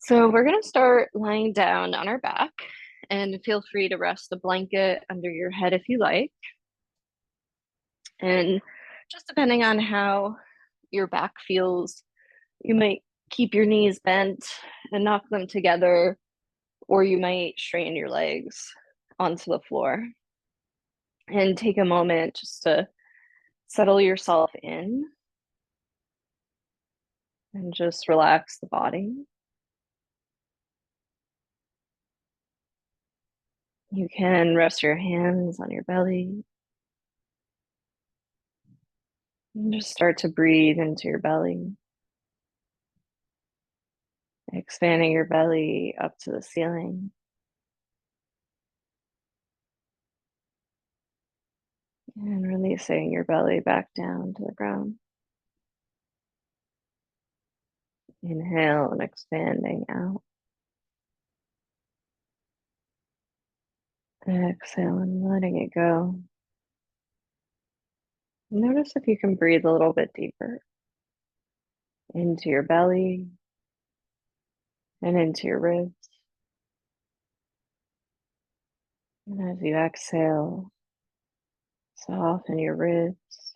So we're going to start lying down on our back, and feel free to rest the blanket under your head if you like. And just depending on how your back feels, you might keep your knees bent and knock them together, or you might straighten your legs onto the floor and take a moment just to settle yourself in and just relax the body. You can rest your hands on your belly and just start to breathe into your belly, expanding your belly up to the ceiling and releasing your belly back down to the ground. Inhale and expanding out. Exhale and letting it go. Notice if you can breathe a little bit deeper into your belly and into your ribs. And as you exhale, soften your ribs,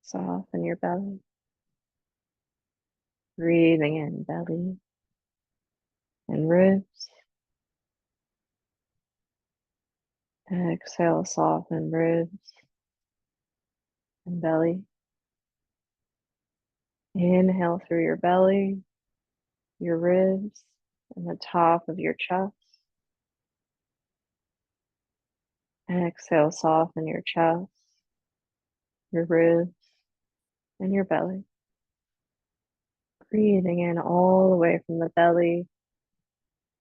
soften your belly. Breathing in belly and ribs. Exhale, soften ribs and belly. Inhale through your belly, your ribs, and the top of your chest. Exhale, soften your chest, your ribs, and your belly. Breathing in all the way from the belly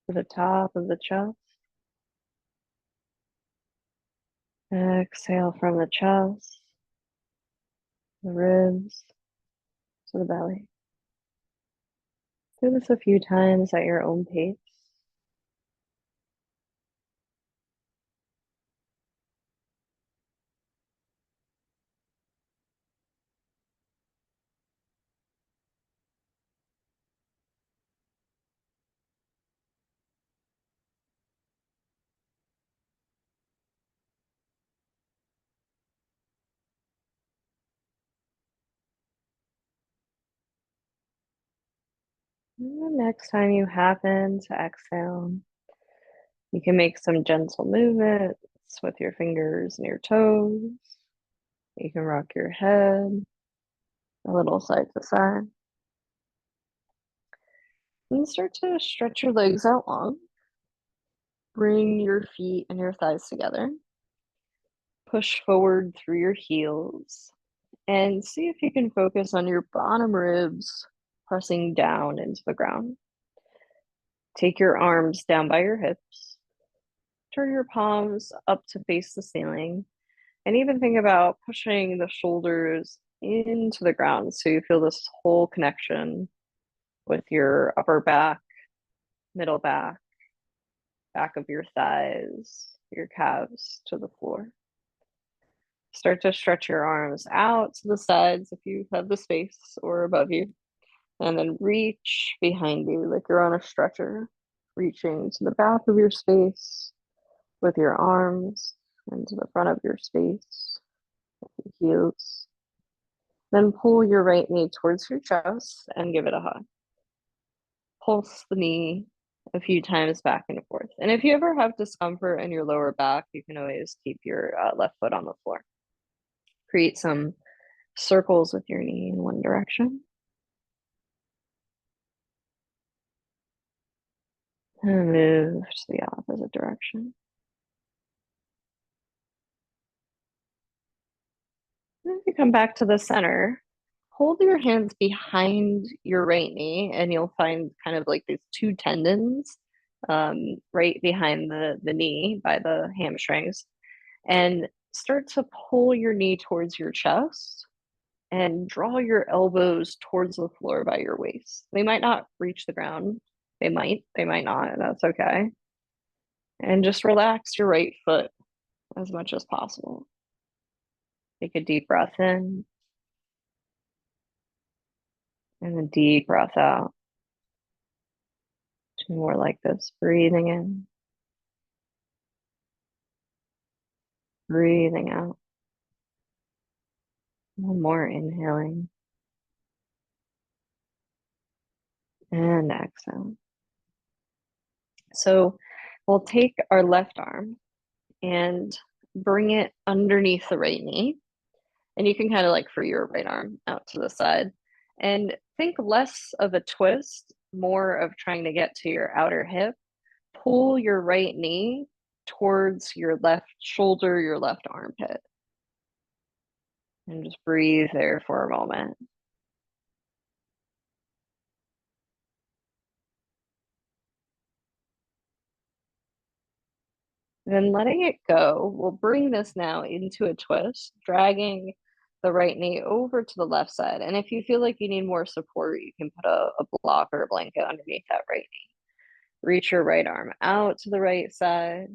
to the top of the chest. Exhale from the chest, the ribs, to the belly. Do this a few times at your own pace. And the next time you happen to exhale, you can make some gentle movements with your fingers and your toes. You can rock your head a little side to side. And start to stretch your legs out long. Bring your feet and your thighs together. Push forward through your heels. And see if you can focus on your bottom ribs pressing down into the ground. Take your arms down by your hips. Turn your palms up to face the ceiling. And even think about pushing the shoulders into the ground so you feel this whole connection with your upper back, middle back, back of your thighs, your calves to the floor. Start to stretch your arms out to the sides if you have the space or above you. And then reach behind you like you're on a stretcher, reaching to the back of your space with your arms and to the front of your space, your heels. Then pull your right knee towards your chest and give it a hug. Pulse the knee a few times back and forth. And if you ever have discomfort in your lower back, you can always keep your left foot on the floor. Create some circles with your knee in one direction. And move to the opposite direction. And if you come back to the center, hold your hands behind your right knee, and you'll find kind of like these two tendons right behind the knee by the hamstrings. And start to pull your knee towards your chest and draw your elbows towards the floor by your waist. They might not reach the ground. They might not. That's okay. And just relax your right foot as much as possible. Take a deep breath in and a deep breath out. Two more like this. Breathing in, breathing out. One more inhaling and exhale. So we'll take our left arm and bring it underneath the right knee. And you can kind of like free your right arm out to the side and think less of a twist, more of trying to get to your outer hip. Pull your right knee towards your left shoulder, your left armpit, and just breathe there for a moment. Then letting it go, we'll bring this now into a twist, dragging the right knee over to the left side. And if you feel like you need more support, you can put a block or a blanket underneath that right knee. Reach your right arm out to the right side.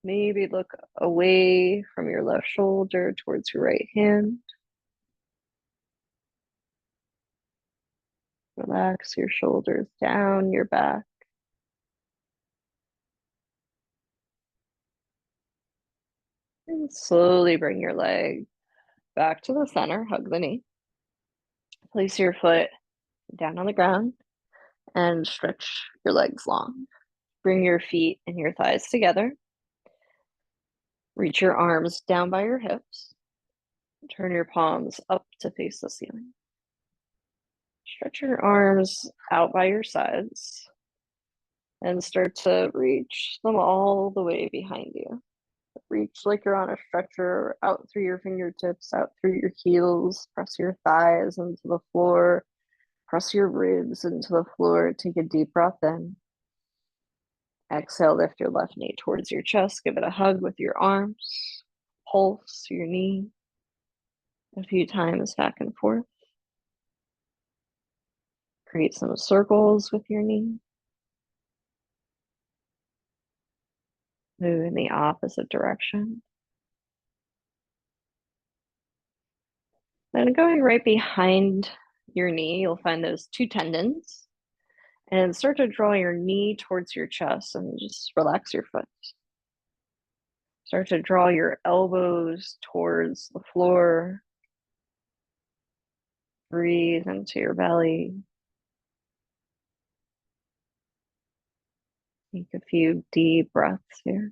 Maybe look away from your left shoulder towards your right hand. Relax your shoulders down your back. And slowly bring your leg back to the center. Hug the knee. Place your foot down on the ground and stretch your legs long. Bring your feet and your thighs together. Reach your arms down by your hips. Turn your palms up to face the ceiling. Stretch your arms out by your sides and start to reach them all the way behind you. Reach like you're on a stretcher, out through your fingertips, out through your heels. Press your thighs into the floor. Press your ribs into the floor. Take a deep breath in. Exhale, lift your left knee towards your chest. Give it a hug with your arms. Pulse your knee a few times back and forth. Create some circles with your knee. Move in the opposite direction. Then going right behind your knee, you'll find those two tendons. And start to draw your knee towards your chest and just relax your foot. Start to draw your elbows towards the floor. Breathe into your belly. Take a few deep breaths here.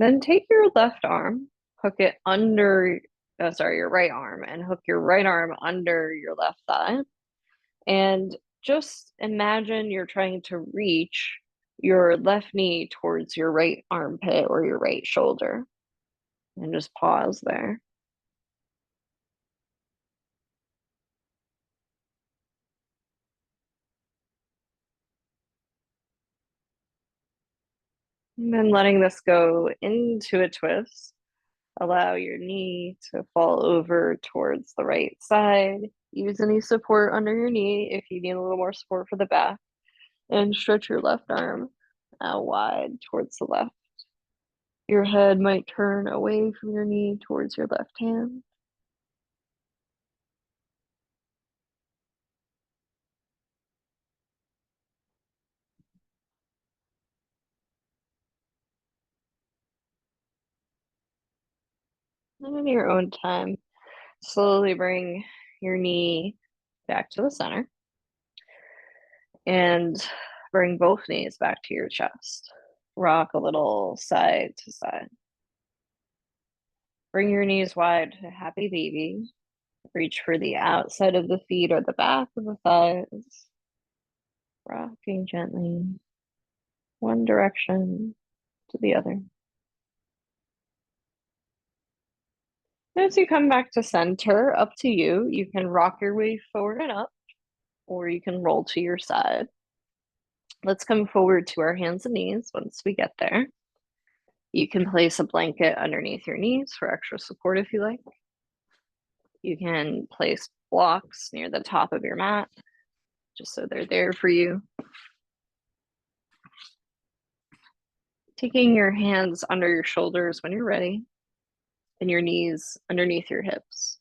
Then take your left arm, hook it under, your right arm, and hook your right arm under your left thigh. And just imagine you're trying to reach your left knee towards your right armpit or your right shoulder. And just pause there. And then letting this go into a twist. Allow your knee to fall over towards the right side. Use any support under your knee if you need a little more support for the back. And stretch your left arm out wide towards the left. Your head might turn away from your knee towards your left hand. And in your own time, slowly bring your knee back to the center and bring both knees back to your chest. Rock a little side to side. Bring your knees wide to happy baby. Reach for the outside of the feet or the back of the thighs. Rocking gently, one direction to the other. As you come back to center, up to you. You can rock your way forward and up, or you can roll to your side. Let's come forward to our hands and knees once we get there. You can place a blanket underneath your knees for extra support if you like. You can place blocks near the top of your mat, just so they're there for you. Taking your hands under your shoulders when you're ready, and your knees underneath your hips.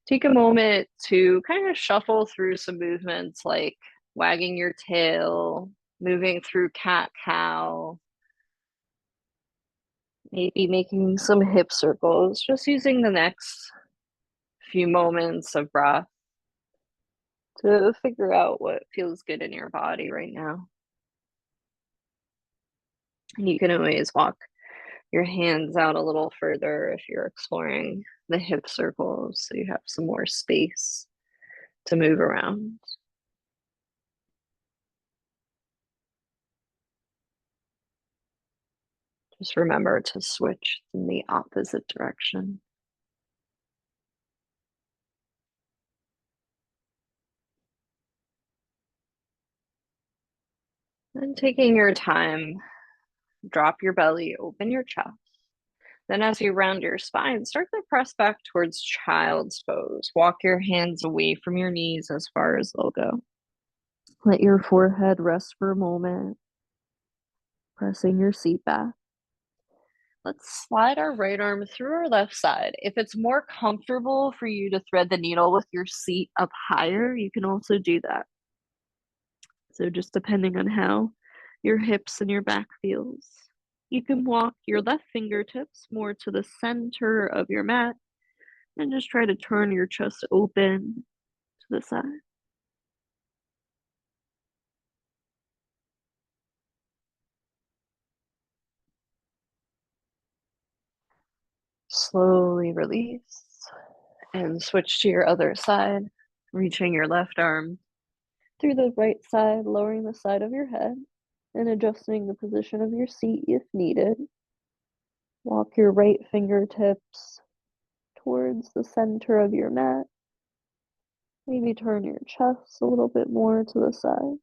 Take a moment to kind of shuffle through some movements like wagging your tail, moving through cat cow, maybe making some hip circles, just using the next few moments of breath to figure out what feels good in your body right now. And you can always walk your hands out a little further if you're exploring the hip circles so you have some more space to move around. Just remember to switch in the opposite direction. And taking your time, drop your belly, open your chest. Then, as you round your spine, start to press back towards child's pose. Walk your hands away from your knees as far as they'll go. Let your forehead rest for a moment, pressing your seat back. Let's slide our right arm through our left side. If it's more comfortable for you to thread the needle with your seat up higher, you can also do that. So just depending on how your hips and your back feels. You can walk your left fingertips more to the center of your mat and just try to turn your chest open to the side. Slowly release and switch to your other side, reaching your left arm through the right side, lowering the side of your head and adjusting the position of your seat if needed. Walk your right fingertips towards the center of your mat. Maybe turn your chest a little bit more to the side.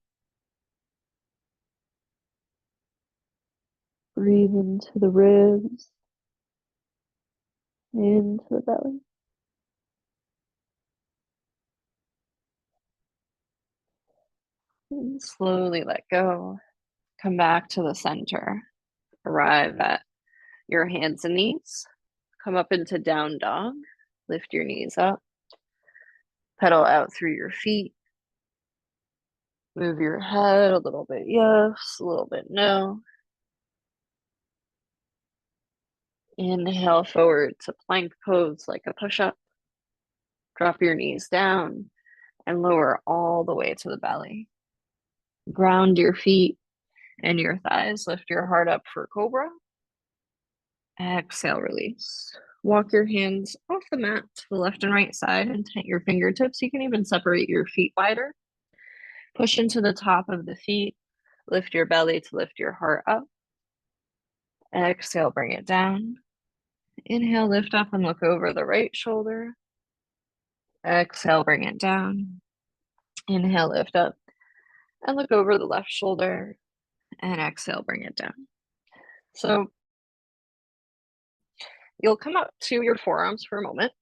Breathe into the ribs, into the belly. And slowly let go. Come back to the center. Arrive at your hands and knees. Come up into down dog. Lift your knees up. Pedal out through your feet. Move your head a little bit yes, a little bit no. Inhale forward to plank pose like a push-up. Drop your knees down and lower all the way to the belly. Ground your feet and your thighs. Lift your heart up for cobra. Exhale, release. Walk your hands off the mat to the left and right side and tent your fingertips. You can even separate your feet wider. Push into the top of the feet. Lift your belly to lift your heart up. Exhale, bring it down. Inhale, lift up and look over the right shoulder. Exhale, bring it down. Inhale, lift up and look over the left shoulder. And exhale, bring it down. So you'll come up to your forearms for a moment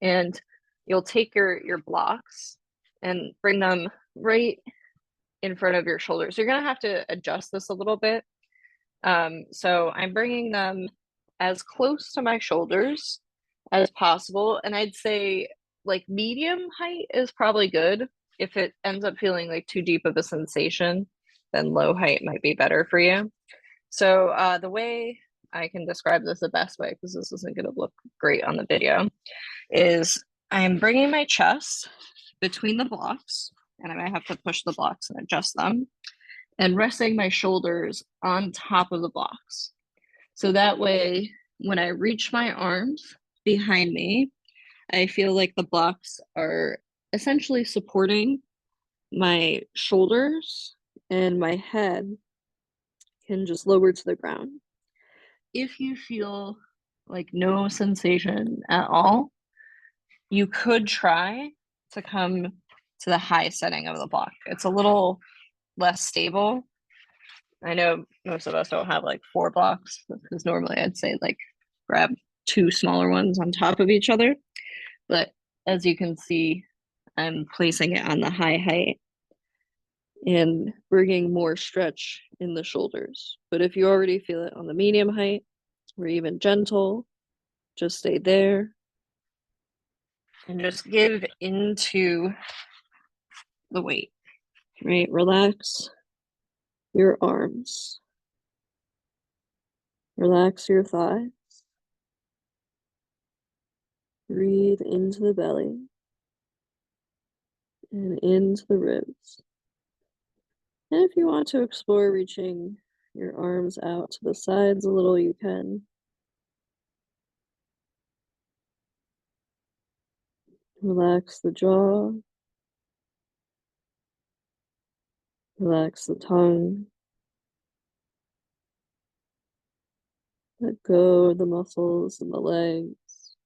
and you'll take your blocks and bring them right in front of your shoulders. You're going to have to adjust this a little bit. So I'm bringing them as close to my shoulders as possible. And I'd say like medium height is probably good. If it ends up feeling like too deep of a sensation, then low height might be better for you. So the way I can describe this the best way, because this isn't going to look great on the video, is I'm bringing my chest between the blocks, and I might have to push the blocks and adjust them, and resting my shoulders on top of the blocks. So that way, when I reach my arms behind me, I feel like the blocks are essentially supporting my shoulders and my head can just lower to the ground. If you feel like no sensation at all, you could try to come to the high setting of the block. It's a little less stable. I know most of us don't have like 4 blocks because normally I'd say like grab 2 smaller ones on top of each other. But as you can see, I'm placing it on the high height and bringing more stretch in the shoulders. But if you already feel it on the medium height or even gentle, just stay there. And just give into the weight, right? Relax your arms, relax your thighs, breathe into the belly and into the ribs. And if you want to explore reaching your arms out to the sides a little, you can. Relax the jaw, relax the tongue, let go of the muscles in the legs,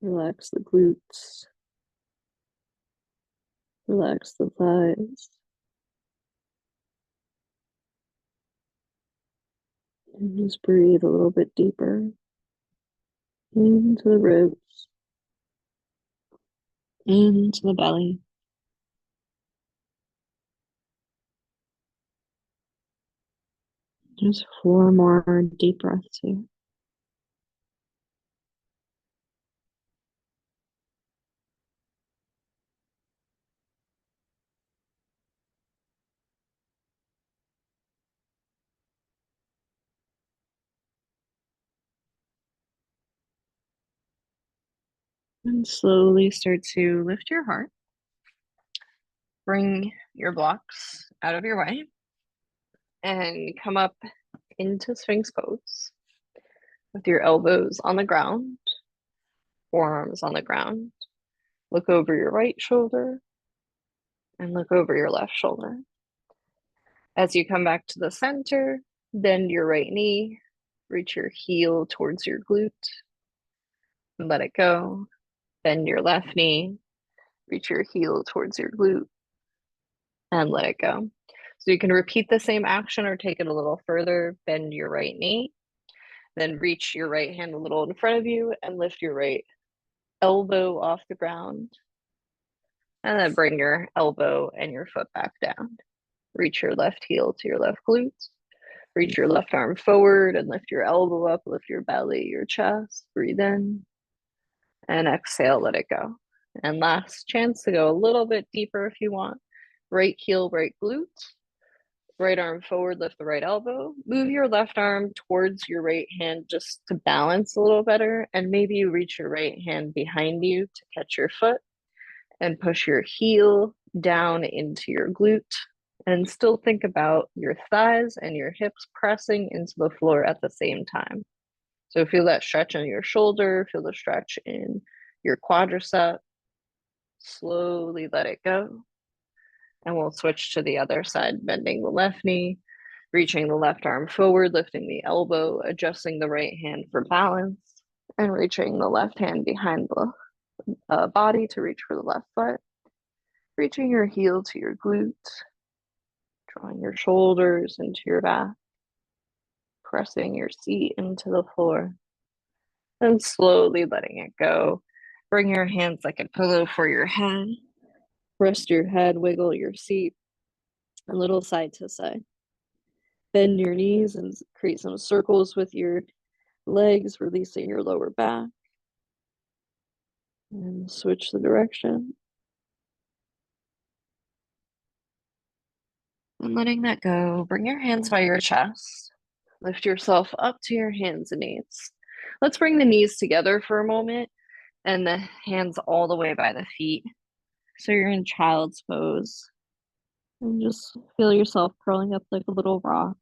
relax the glutes, relax the thighs, and just breathe a little bit deeper into the ribs, into the belly. Just 4 more deep breaths here. And slowly start to lift your heart. Bring your blocks out of your way and come up into Sphinx pose with your elbows on the ground, forearms on the ground. Look over your right shoulder and look over your left shoulder. As you come back to the center, bend your right knee, reach your heel towards your glute, and let it go. Bend your left knee, reach your heel towards your glute, and let it go. So you can repeat the same action or take it a little further. Bend your right knee, then reach your right hand a little in front of you and lift your right elbow off the ground. And then bring your elbow and your foot back down. Reach your left heel to your left glute. Reach your left arm forward and lift your elbow up, lift your belly, your chest. Breathe in and exhale, let it go. And last chance to go a little bit deeper if you want. Right heel, right glute. Right arm forward, lift the right elbow. Move your left arm towards your right hand just to balance a little better. And maybe you reach your right hand behind you to catch your foot and push your heel down into your glute. And still think about your thighs and your hips pressing into the floor at the same time. So feel that stretch in your shoulder, feel the stretch in your quadricep. Slowly let it go. And we'll switch to the other side, bending the left knee, reaching the left arm forward, lifting the elbow, adjusting the right hand for balance, and reaching the left hand behind the body to reach for the left foot. Reaching your heel to your glute, drawing your shoulders into your back, pressing your seat into the floor, and slowly letting it go. Bring your hands like a pillow for your head. Rest your head, wiggle your seat a little side to side. Bend your knees and create some circles with your legs, releasing your lower back. And switch the direction. And letting that go, bring your hands by your chest. Lift yourself up to your hands and knees. Let's bring the knees together for a moment and the hands all the way by the feet. So you're in child's pose. And just feel yourself curling up like a little rock.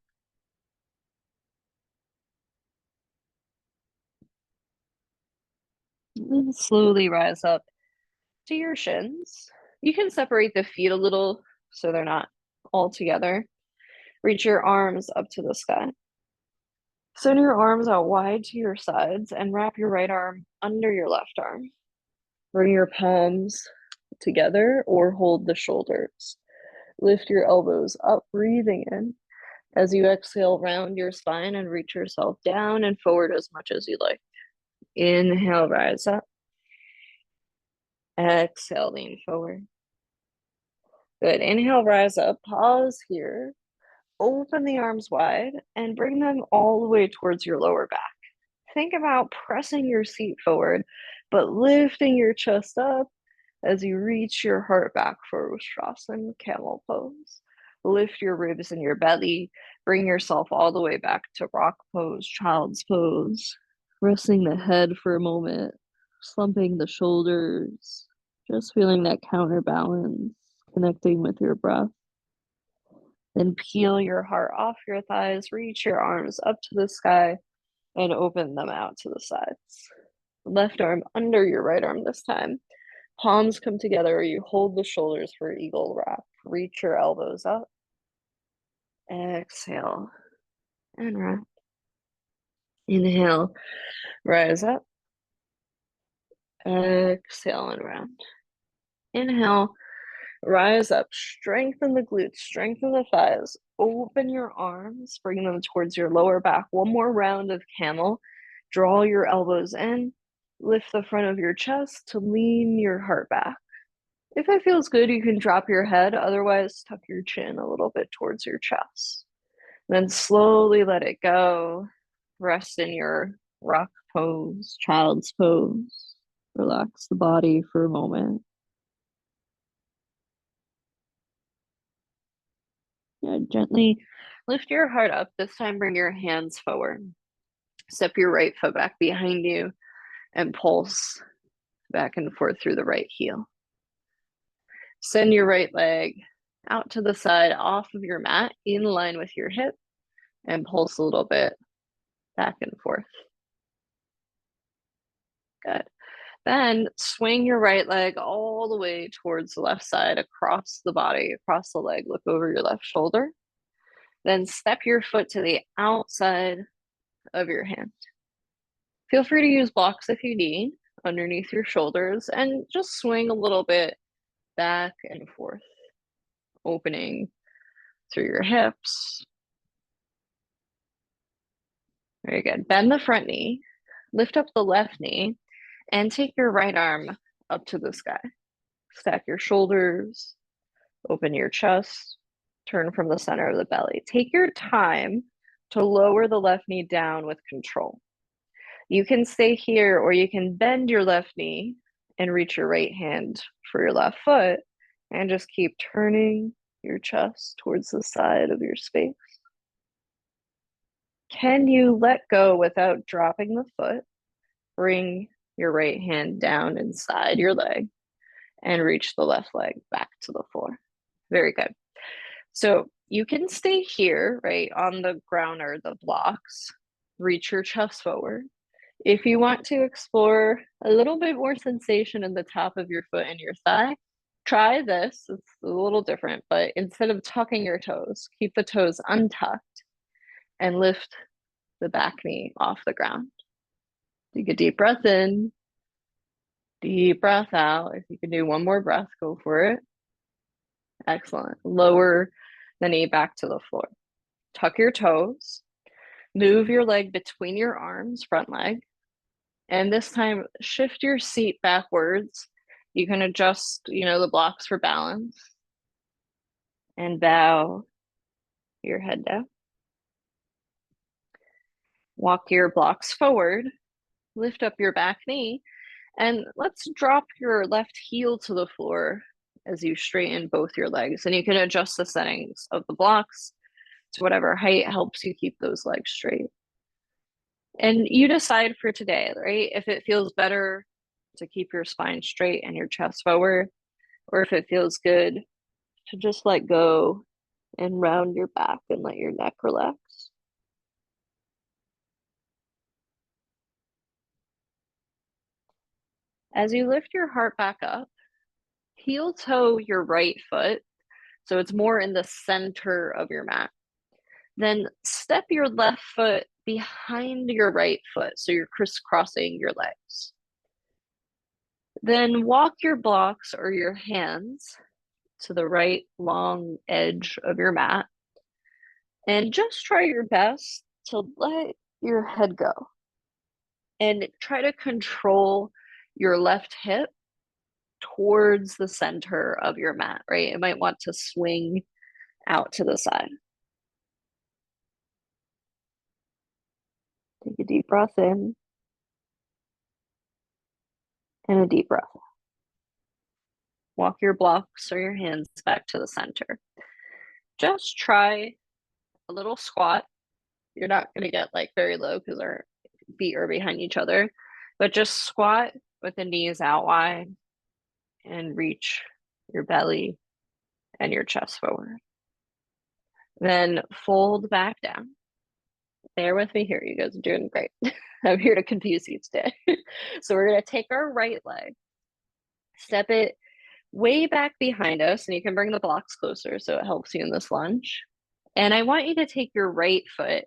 And slowly rise up to your shins. You can separate the feet a little so they're not all together. Reach your arms up to the sky. Send your arms out wide to your sides and wrap your right arm under your left arm. Bring your palms together or hold the shoulders. Lift your elbows up, breathing in. As you exhale, round your spine and reach yourself down and forward as much as you like. Inhale, rise up. Exhale, lean forward. Good. Inhale, rise up. Pause here. Open the arms wide and bring them all the way towards your lower back. Think about pressing your seat forward, but lifting your chest up as you reach your heart back for Ustrasana, camel pose. Lift your ribs and your belly. Bring yourself all the way back to rock pose, child's pose. Resting the head for a moment, slumping the shoulders, just feeling that counterbalance, connecting with your breath. Then peel your heart off your thighs, reach your arms up to the sky, and open them out to the sides. Left arm under your right arm this time. Palms come together, you hold the shoulders for eagle wrap. Reach your elbows up. Exhale and round. Inhale, rise up. Exhale and round. Inhale, rise up. Strengthen the glutes, strengthen the thighs. Open your arms, bring them towards your lower back. One more round of camel. Draw your elbows in. Lift the front of your chest to lean your heart back. If it feels good, you can drop your head. Otherwise, tuck your chin a little bit towards your chest. Then slowly let it go. Rest in your rock pose, child's pose. Relax the body for a moment. Yeah, gently lift your heart up. This time, bring your hands forward. Step your right foot back behind you and pulse back and forth through the right heel. Send your right leg out to the side off of your mat in line with your hip and pulse a little bit back and forth. Good. Then swing your right leg all the way towards the left side, across the body, across the leg. Look over your left shoulder. Then step your foot to the outside of your hand. Feel free to use blocks if you need underneath your shoulders and just swing a little bit back and forth, opening through your hips. Very good. Bend the front knee, lift up the left knee, and take your right arm up to the sky. Stack your shoulders, open your chest, turn from the center of the belly. Take your time to lower the left knee down with control. You can stay here or you can bend your left knee and reach your right hand for your left foot and just keep turning your chest towards the side of your space. Can you let go without dropping the foot? Bring your right hand down inside your leg and reach the left leg back to the floor. Very good. So you can stay here, right, on the ground or the blocks. Reach your chest forward. If you want to explore a little bit more sensation in the top of your foot and your thigh, try this. It's a little different, but instead of tucking your toes, keep the toes untucked and lift the back knee off the ground. Take a deep breath in, deep breath out. If you can do one more breath, go for it. Excellent. Lower the knee back to the floor. Tuck your toes. Move your leg between your arms, front leg. And this time, shift your seat backwards. You can adjust, the blocks for balance. And bow your head down. Walk your blocks forward. Lift up your back knee. And let's drop your left heel to the floor as you straighten both your legs. And you can adjust the settings of the blocks to whatever height helps you keep those legs straight. And you decide for today, right? If it feels better to keep your spine straight and your chest forward, or if it feels good to just let go and round your back and let your neck relax. As you lift your heart back up, heel toe your right foot, so it's more in the center of your mat. Then step your left foot behind your right foot, so you're crisscrossing your legs. Then walk your blocks or your hands to the right long edge of your mat. And just try your best to let your head go. And try to control your left hip towards the center of your mat, right? It might want to swing out to the side. Take a deep breath in. And a deep breath. Walk your blocks or your hands back to the center. Just try a little squat. You're not going to get like very low because our feet are behind each other, but just squat with the knees out wide and reach your belly and your chest forward. Then fold back down. Bear with me here. You guys are doing great. I'm here to confuse you today. So we're going to take our right leg, step it way back behind us, and you can bring the blocks closer so it helps you in this lunge. And I want you to take your right foot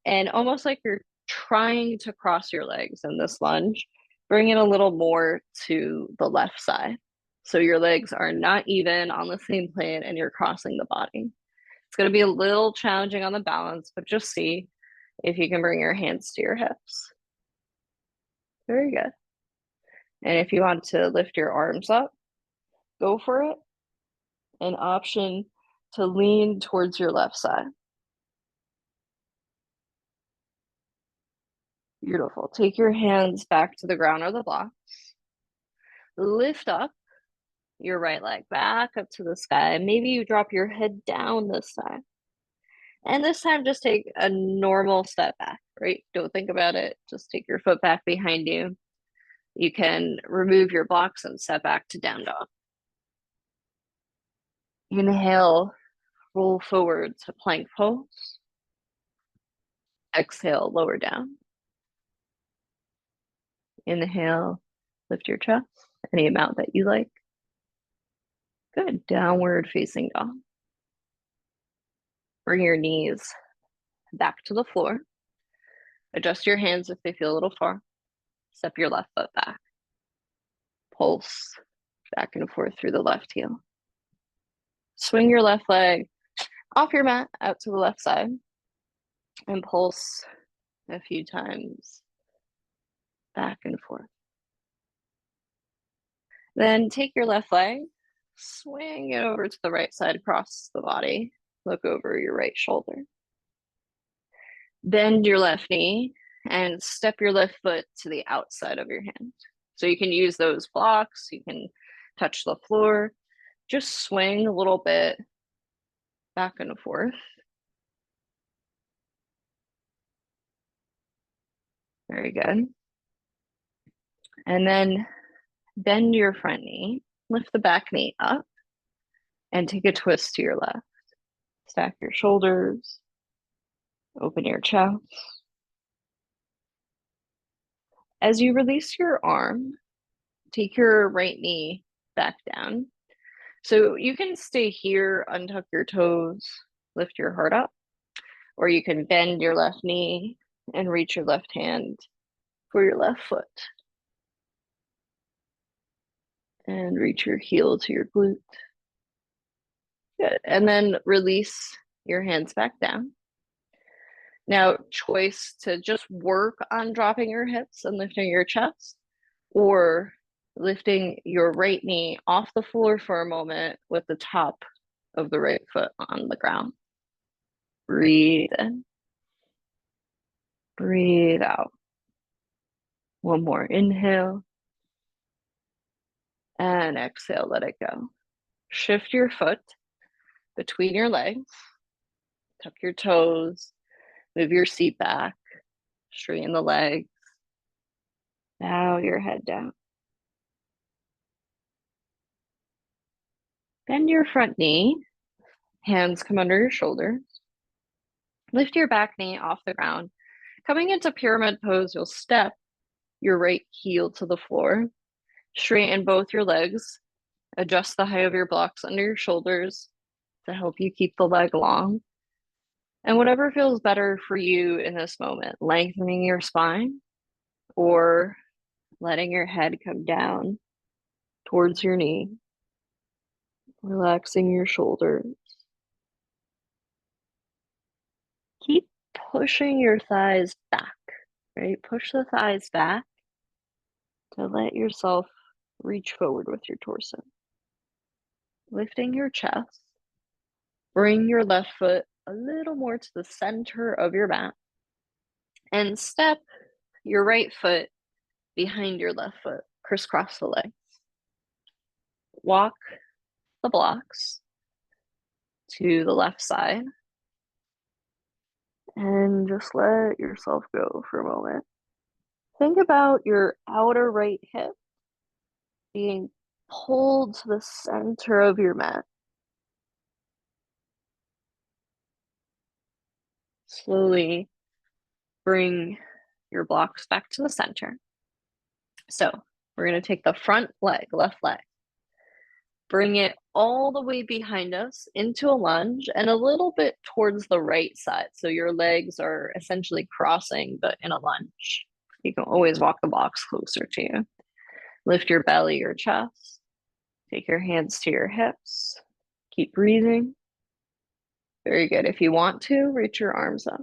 and almost like you're trying to cross your legs in this lunge, bring it a little more to the left side. So your legs are not even on the same plane and you're crossing the body. It's going to be a little challenging on the balance, but just see if you can bring your hands to your hips. Very good. And if you want to lift your arms up, go for it. An option to lean towards your left side. Beautiful. Take your hands back to the ground or the blocks. Lift up your right leg back up to the sky. Maybe you drop your head down this time. And this time, just take a normal step back, right? Don't think about it. Just take your foot back behind you. You can remove your blocks and step back to down dog. Inhale, roll forward to plank pose. Exhale, lower down. Inhale, lift your chest, any amount that you like. Good. Downward facing dog. Bring your knees back to the floor. Adjust your hands if they feel a little far. Step your left foot back. Pulse back and forth through the left heel. Swing your left leg off your mat out to the left side and pulse a few times back and forth. Then take your left leg, swing it over to the right side across the body. Look over your right shoulder. Bend your left knee and step your left foot to the outside of your hand. So you can use those blocks, you can touch the floor, just swing a little bit back and forth. Very good. And then bend your front knee, lift the back knee up, and take a twist to your left. Stack your shoulders, open your chest. As you release your arm, take your right knee back down. So you can stay here, untuck your toes, lift your heart up, or you can bend your left knee and reach your left hand for your left foot. And reach your heel to your glute. Good. And then release your hands back down. Now, choice to just work on dropping your hips and lifting your chest, or lifting your right knee off the floor for a moment with the top of the right foot on the ground. Breathe in. Breathe out. One more inhale. And exhale, let it go. Shift your foot between your legs. Tuck your toes. Move your seat back. Straighten the legs. Bow your head down. Bend your front knee. Hands come under your shoulders. Lift your back knee off the ground. Coming into pyramid pose, you'll step your right heel to the floor. Straighten both your legs. Adjust the height of your blocks under your shoulders to help you keep the leg long. And whatever feels better for you in this moment, lengthening your spine or letting your head come down towards your knee, relaxing your shoulders. Keep pushing your thighs back, right? Push the thighs back to let yourself reach forward with your torso. Lifting your chest. Bring your left foot a little more to the center of your mat and step your right foot behind your left foot. crisscross the legs. Walk the blocks to the left side and just let yourself go for a moment. Think about your outer right hip being pulled to the center of your mat. Slowly bring your blocks back to the center. So we're going to take the front leg, left leg, bring it all the way behind us into a lunge and a little bit towards the right side. So your legs are essentially crossing, but in a lunge. You can always walk the blocks closer to you. Lift your belly, your chest. Take your hands to your hips. Keep breathing. Very good. If you want to, reach your arms up.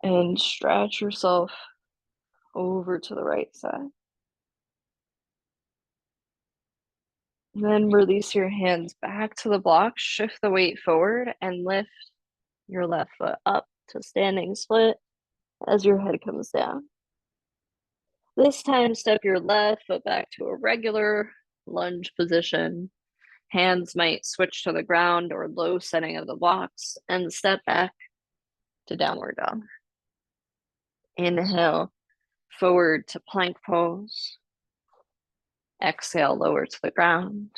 And stretch yourself over to the right side. Then release your hands back to the block, shift the weight forward, and lift your left foot up to standing split as your head comes down. This time, step your left foot back to a regular lunge position. Hands might switch to the ground or low setting of the blocks, and step back to downward dog. Inhale, forward to plank pose. Exhale, lower to the ground.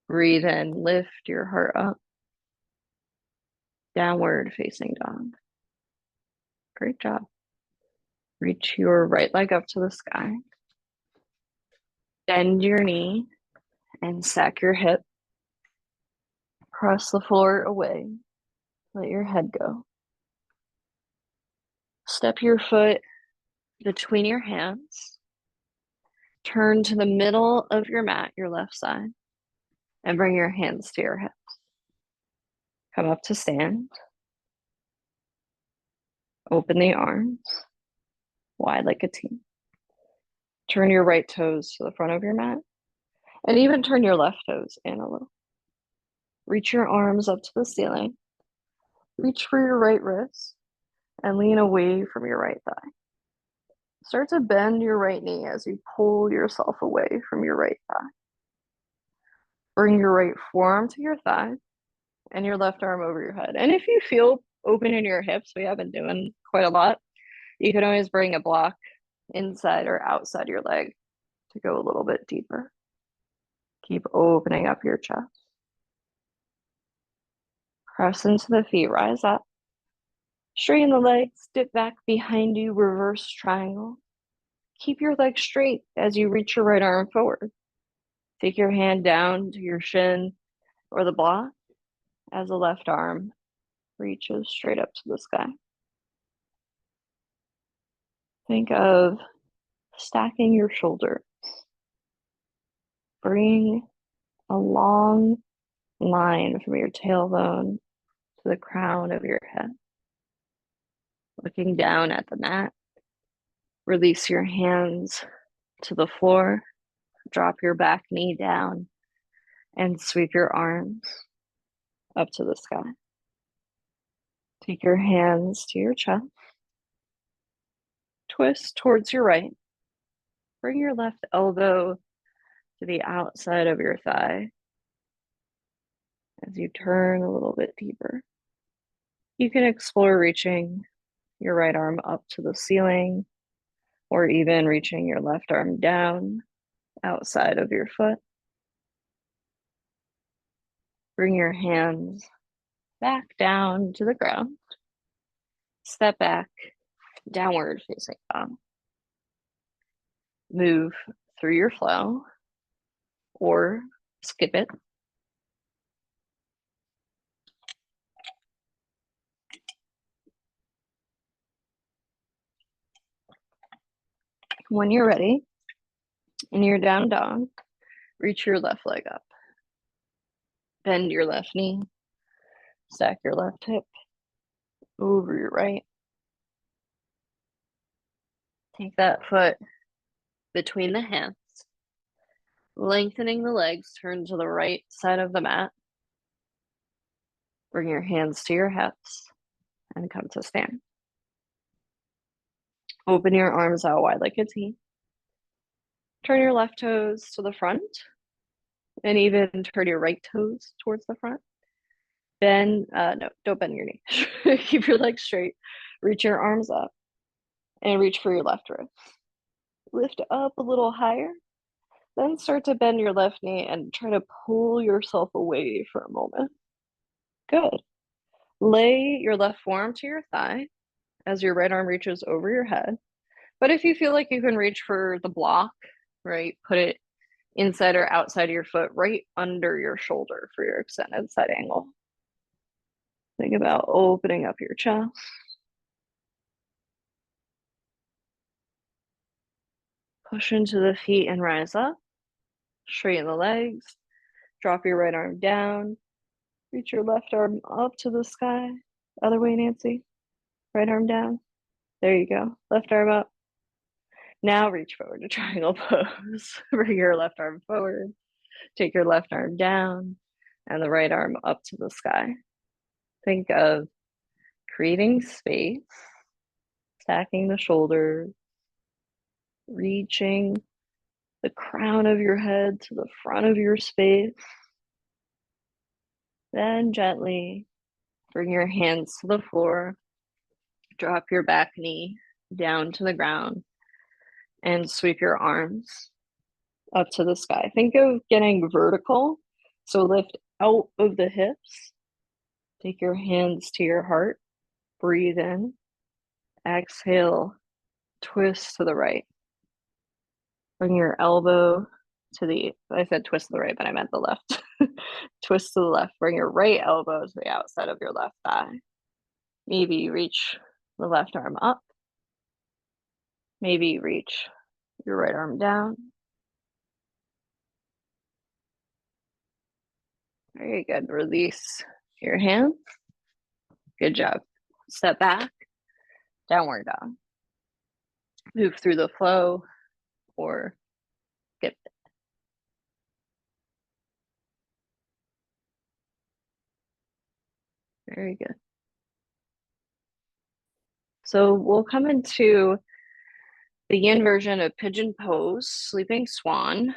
Breathe in, lift your heart up. Downward facing dog. Great job. Reach your right leg up to the sky. Bend your knee and sack your hip. Press the floor away. Let your head go. Step your foot between your hands. Turn to the middle of your mat, your left side, and bring your hands to your hips. Come up to stand. Open the arms wide like a T. Turn your right toes to the front of your mat, and even turn your left toes in a little. Reach your arms up to the ceiling. Reach for your right wrist and lean away from your right thigh. Start to bend your right knee as you pull yourself away from your right thigh. Bring your right forearm to your thigh and your left arm over your head. And if you feel open in your hips, we have been doing quite a lot, you can always bring a block inside or outside your leg to go a little bit deeper. Keep opening up your chest. Press into the feet, rise up. Straighten the legs, dip back behind you, reverse triangle. Keep your legs straight as you reach your right arm forward. Take your hand down to your shin or the block as the left arm reaches straight up to the sky. Think of stacking your shoulders. Bring a long line from your tailbone to the crown of your head. Looking down at the mat, release your hands to the floor, drop your back knee down, and sweep your arms up to the sky. Take your hands to your chest, twist towards your right, bring your left elbow to the outside of your thigh as you turn a little bit deeper. You can explore reaching your right arm up to the ceiling, or even reaching your left arm down outside of your foot. Bring your hands back down to the ground. Step back, downward facing dog. Move through your flow or skip it. When you're ready and you're down dog, reach your left leg up. Bend your left knee. Stack your left hip over your right. Take that foot between the hands. Lengthening the legs, turn to the right side of the mat. Bring your hands to your hips and come to stand. Open your arms out wide like a T. Turn your left toes to the front and even turn your right toes towards the front. No, don't bend your knee. Keep your legs straight. Reach your arms up and reach for your left wrist. Lift up a little higher. Then start to bend your left knee and try to pull yourself away for a moment. Good. Lay your left forearm to your thigh as your right arm reaches over your head. But if you feel like you can reach for the block, right, put it inside or outside of your foot, right under your shoulder for your extended side angle. Think about opening up your chest. Push into the feet and rise up. Straighten the legs. Drop your right arm down. Reach your left arm up to the sky. Other way, Nancy. Right arm down. There you go. Left arm up. Now reach forward to triangle pose. Bring your left arm forward. Take your left arm down and the right arm up to the sky. Think of creating space, stacking the shoulders, reaching the crown of your head to the front of your space. Then gently bring your hands to the floor, drop your back knee down to the ground, and sweep your arms up to the sky. Think of getting vertical. So lift out of the hips. Take your hands to your heart. Breathe in. Exhale. Twist to the right. Bring your elbow to I said twist to the right, but I meant the left. Twist to the left. Bring your right elbow to the outside of your left thigh. Maybe reach the left arm up. Maybe reach your right arm down. Very good. Release your hands. Good job. Step back, downward dog. Move through the flow or skip it. Very good. So we'll come into the yin version of pigeon pose, sleeping swan.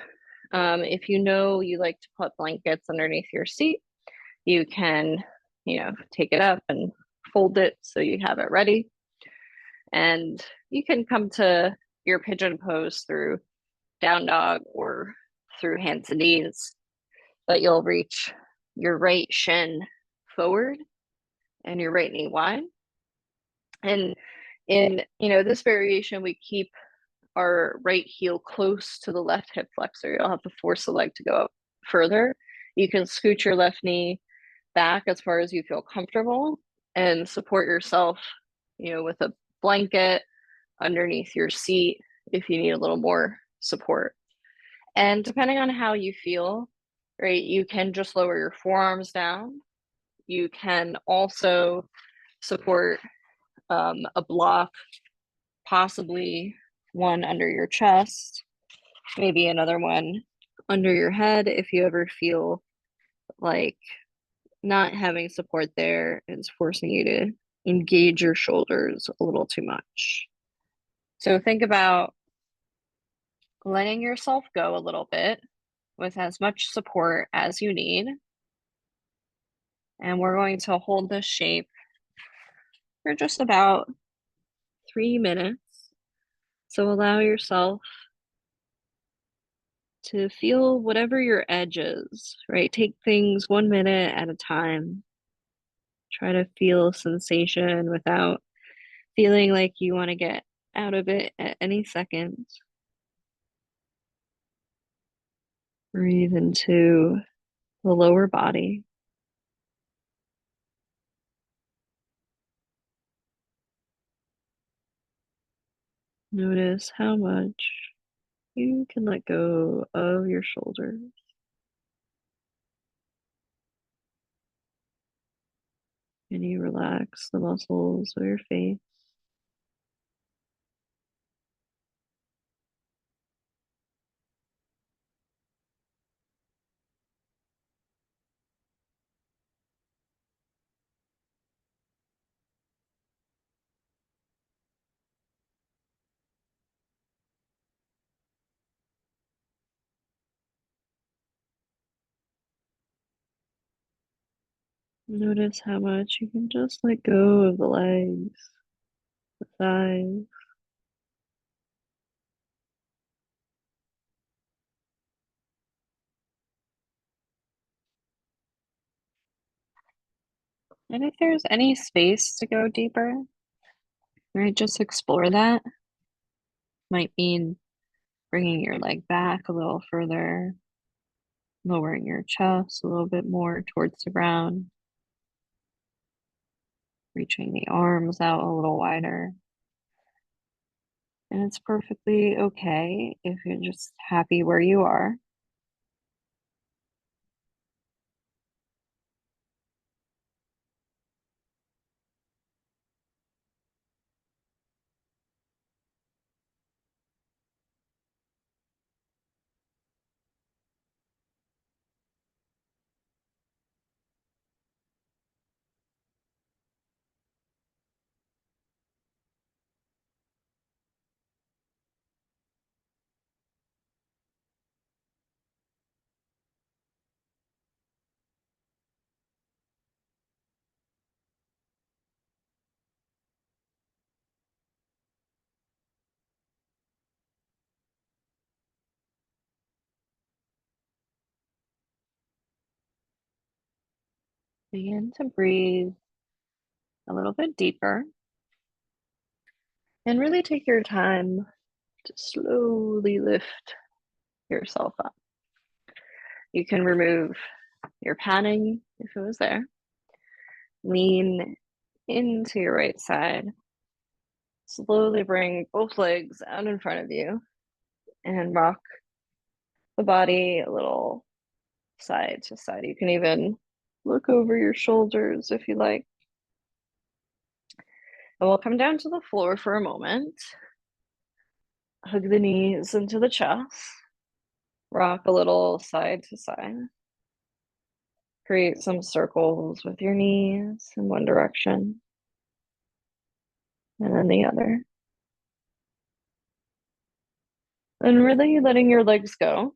If you know you like to put blankets underneath your seat, you can, take it up and fold it so you have it ready. And you can come to your pigeon pose through down dog or through hands and knees, but you'll reach your right shin forward and your right knee wide. And in, this variation, we keep our right heel close to the left hip flexor. You'll have to force the leg to go up further. You can scoot your left knee back as far as you feel comfortable and support yourself, with a blanket underneath your seat if you need a little more support. And depending on how you feel, right, you can just lower your forearms down. You can also support a block, possibly one under your chest, maybe another one under your head if you ever feel like not having support there is forcing you to engage your shoulders a little too much. So think about letting yourself go a little bit with as much support as you need. And we're going to hold this shape for just about 3 minutes. So allow yourself to feel whatever your edge is, right? Take things 1 minute at a time. Try to feel sensation without feeling like you want to get out of it at any second. Breathe into the lower body. Notice how much you can let go of your shoulders. And you relax the muscles of your face. Notice how much you can just let go of the legs, the thighs. And if there's any space to go deeper, right, just explore that. Might mean bringing your leg back a little further, lowering your chest a little bit more towards the ground, reaching the arms out a little wider. And it's perfectly okay if you're just happy where you are. Begin to breathe a little bit deeper and really take your time to slowly lift yourself up. You can remove your padding if it was there. Lean into your right side. Slowly bring both legs out in front of you and rock the body a little side to side. You can even look over your shoulders if you like. And we'll come down to the floor for a moment. Hug the knees into the chest. Rock a little side to side. Create some circles with your knees in one direction and then the other. And really letting your legs go.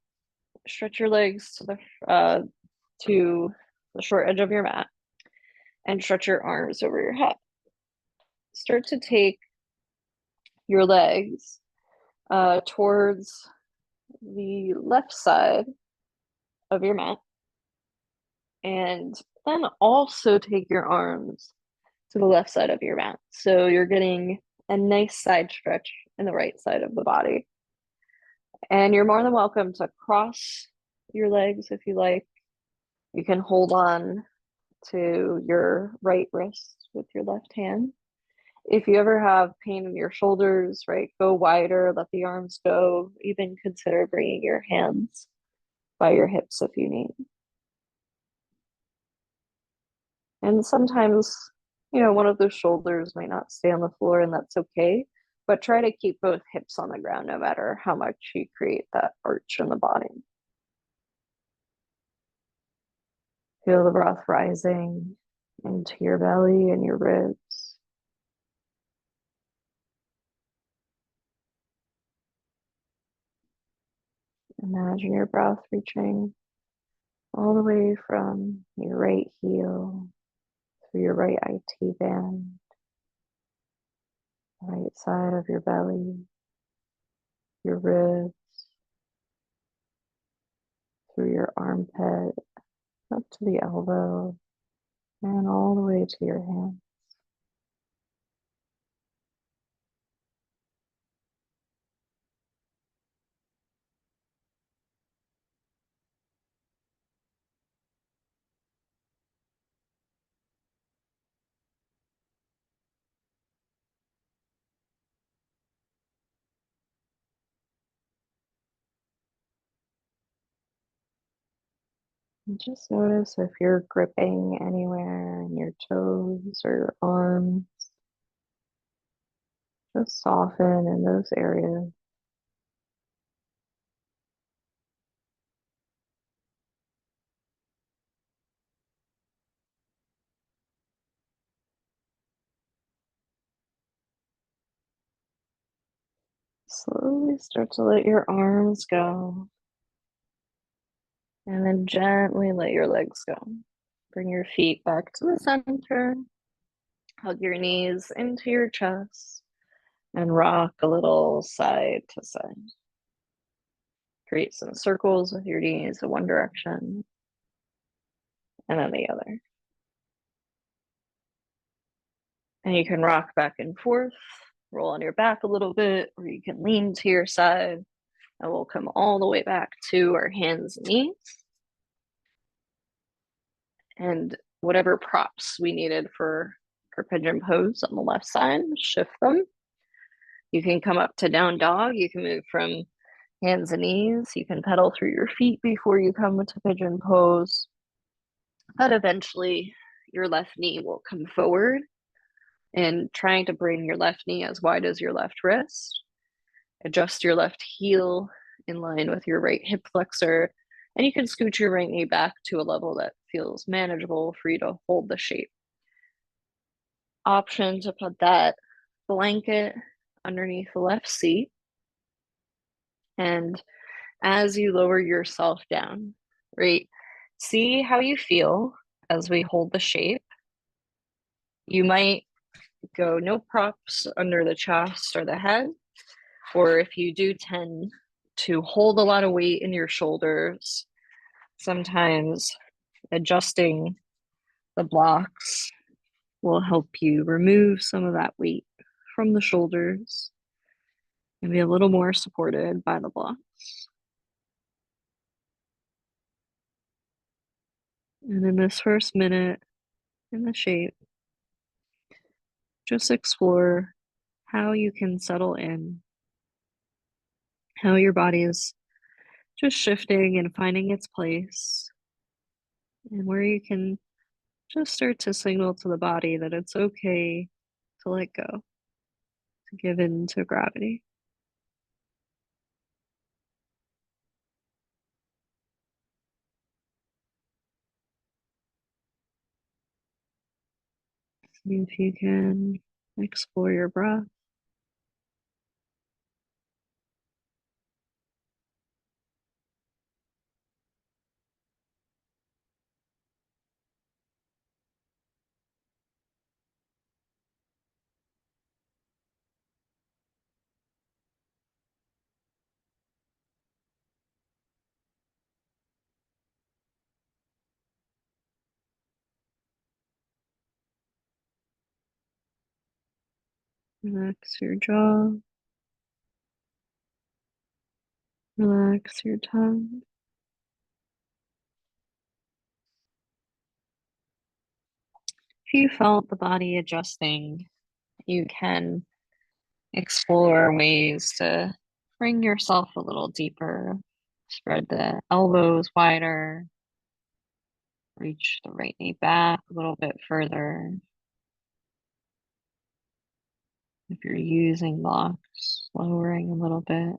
Stretch your legs to the short edge of your mat and stretch your arms over your head. Start to take your legs towards the left side of your mat, and then also take your arms to the left side of your mat. So you're getting a nice side stretch in the right side of the body. And you're more than welcome to cross your legs if you like. You can hold on to your right wrist with your left hand. If you ever have pain in your shoulders, right, go wider, let the arms go. Even consider bringing your hands by your hips if you need. And sometimes, one of those shoulders might not stay on the floor, and that's okay. But try to keep both hips on the ground no matter how much you create that arch in the body. Feel the breath rising into your belly and your ribs. Imagine your breath reaching all the way from your right heel through your right IT band, right side of your belly, your ribs, through your armpit, up to the elbow, and all the way to your hand. And just notice if you're gripping anywhere in your toes or your arms. Just soften in those areas. Slowly start to let your arms go. And then gently let your legs go. Bring your feet back to the center. Hug your knees into your chest and rock a little side to side. Create some circles with your knees in one direction and then the other. And you can rock back and forth, roll on your back a little bit, or you can lean to your side. And we'll come all the way back to our hands and knees. And whatever props we needed for pigeon pose on the left side, shift them. You can come up to down dog. You can move from hands and knees. You can pedal through your feet before you come to pigeon pose. But eventually your left knee will come forward, and trying to bring your left knee as wide as your left wrist. Adjust your left heel in line with your right hip flexor, and you can scoot your right knee back to a level that feels manageable for you to hold the shape. Option to put that blanket underneath the left seat, and as you lower yourself down, right, see how you feel as we hold the shape. You might go no props under the chest or the head, or if you do tend to hold a lot of weight in your shoulders, sometimes adjusting the blocks will help you remove some of that weight from the shoulders and be a little more supported by the blocks. And in this first minute in the shape, just explore how you can settle in, how your body is just shifting and finding its place, and where you can just start to signal to the body that it's okay to let go, to give in to gravity. See if you can explore your breath. Relax your jaw. Relax your tongue. If you felt the body adjusting, you can explore ways to bring yourself a little deeper. Spread the elbows wider. Reach the right knee back a little bit further. If you're using blocks, lowering a little bit.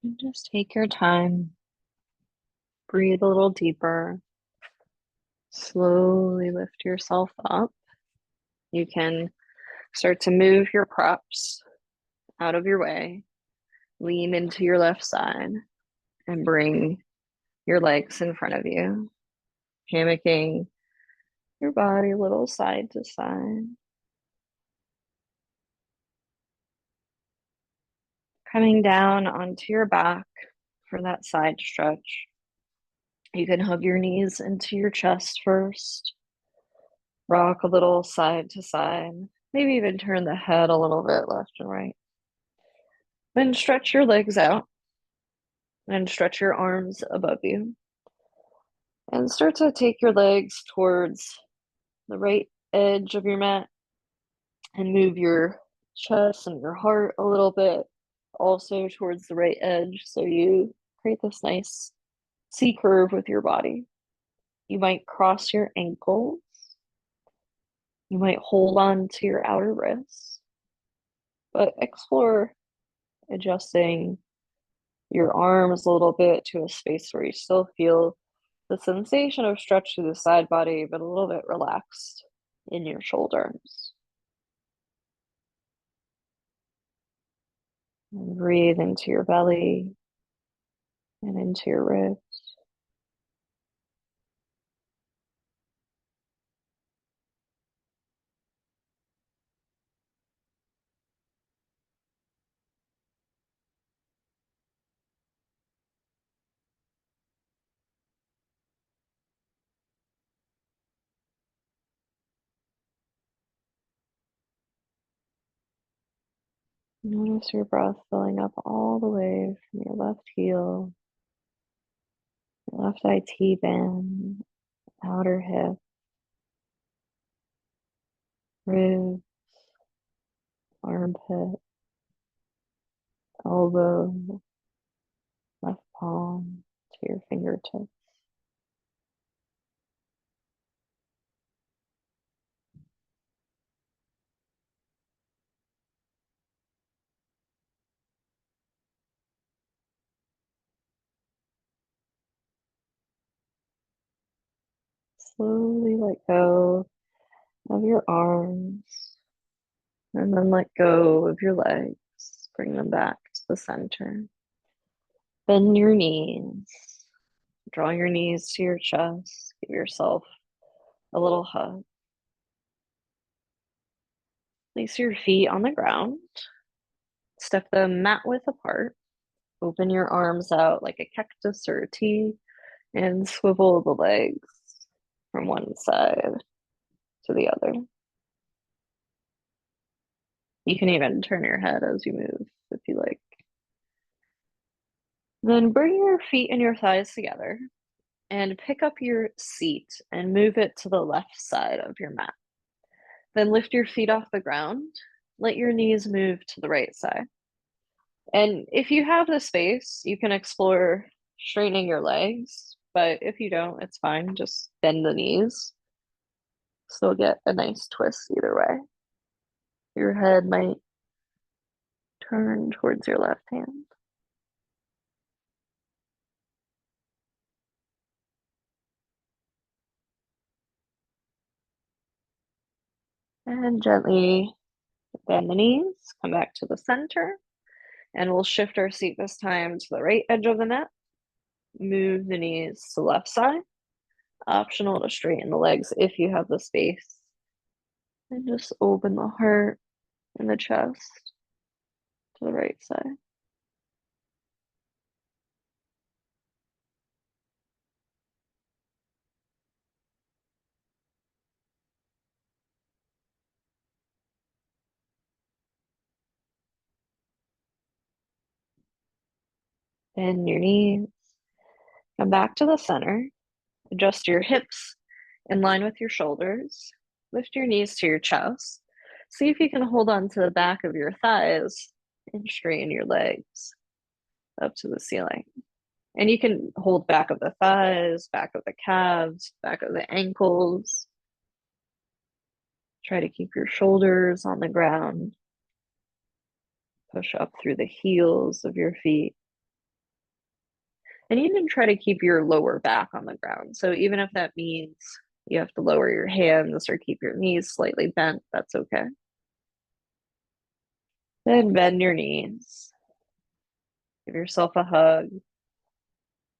And just take your time. Breathe a little deeper. Slowly lift yourself up. You can start to move your props out of your way. Lean into your left side and bring your legs in front of you, hammocking your body a little side to side. Coming down onto your back for that side stretch. You can hug your knees into your chest first. Rock a little side to side. Maybe even turn the head a little bit left and right. Then stretch your legs out and stretch your arms above you. And start to take your legs towards the right edge of your mat and move your chest and your heart a little bit also towards the right edge so you create this nice C curve with your body. You might cross your ankles. You might hold on to your outer wrists, but explore adjusting your arms a little bit to a space where you still feel the sensation of stretch through the side body, but a little bit relaxed in your shoulders. And breathe into your belly and into your ribs. Notice your breath filling up all the way from your left heel, your left IT band, outer hip, ribs, armpit, elbow, left palm to your fingertips. Slowly let go of your arms and then let go of your legs. Bring them back to the center. Bend your knees. Draw your knees to your chest. Give yourself a little hug. Place your feet on the ground. Step them mat width apart. Open your arms out like a cactus or a T and swivel the legs from one side to the other. You can even turn your head as you move if you like. Then bring your feet and your thighs together and pick up your seat and move it to the left side of your mat. Then lift your feet off the ground. Let your knees move to the right side. And if you have the space, you can explore straightening your legs. But if you don't, it's fine. Just bend the knees. Still get a nice twist either way. Your head might turn towards your left hand. And gently bend the knees, come back to the center, and we'll shift our seat this time to the right edge of the mat. Move the knees to the left side. Optional to straighten the legs if you have the space. And just open the heart and the chest to the right side. Bend your knees. Come back to the center. Adjust your hips in line with your shoulders. Lift your knees to your chest. See if you can hold on to the back of your thighs and straighten your legs up to the ceiling. And you can hold back of the thighs, back of the calves, back of the ankles. Try to keep your shoulders on the ground. Push up through the heels of your feet. And even try to keep your lower back on the ground. So even if that means you have to lower your hands or keep your knees slightly bent, that's okay. Then bend your knees. Give yourself a hug.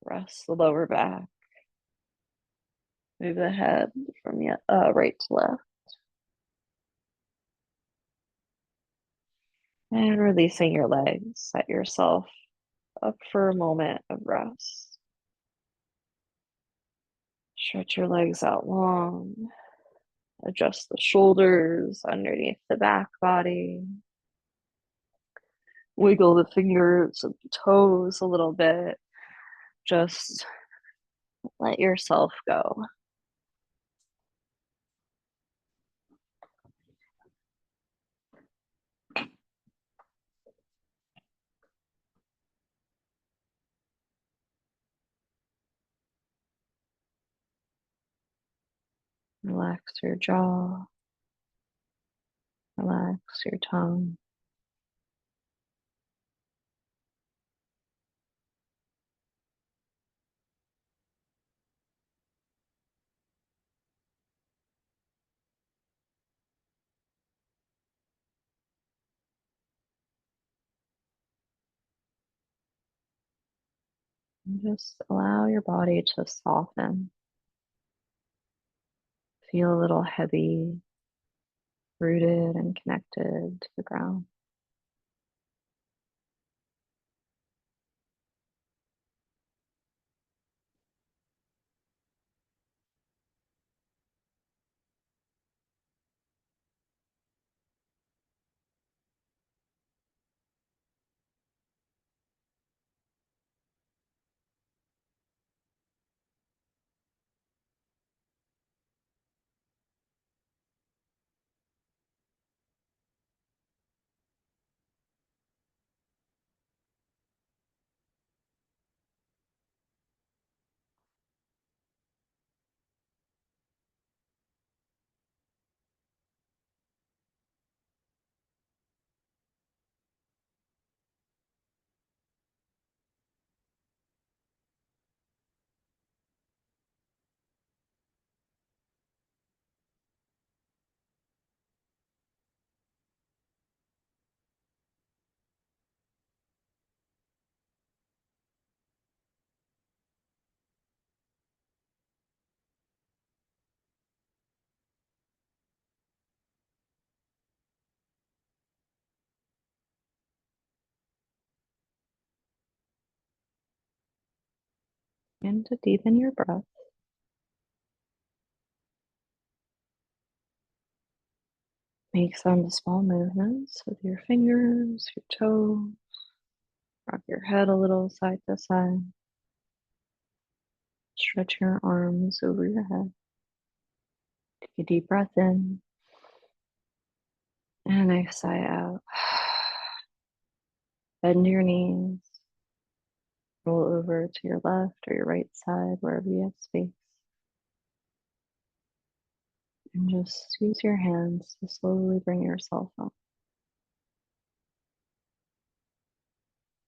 Rest the lower back. Move the head from right to left. And releasing your legs. Set yourself up for a moment of rest. Stretch your legs out long. Adjust the shoulders underneath the back body. Wiggle the fingers and toes a little bit. Just Let yourself go. Relax your jaw, relax your tongue. And just allow your body to soften. Feel a little heavy, rooted and connected to the ground. And to deepen your breath, make some small movements with your fingers, your toes. Rock your head a little side to side. Stretch your arms over your head. Take a deep breath in and a sigh out. Bend your knees. Roll over to your left or your right side, wherever you have space. And just use your hands to slowly bring yourself up.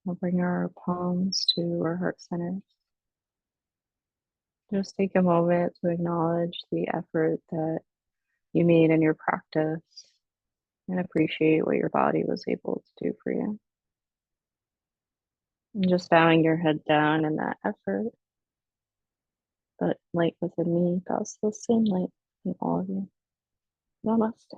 We'll bring our palms to our heart centers. Just take a moment to acknowledge the effort that you made in your practice and appreciate what your body was able to do for you. And just bowing your head down in that effort, but light within me bows the same light in all of you. Namaste.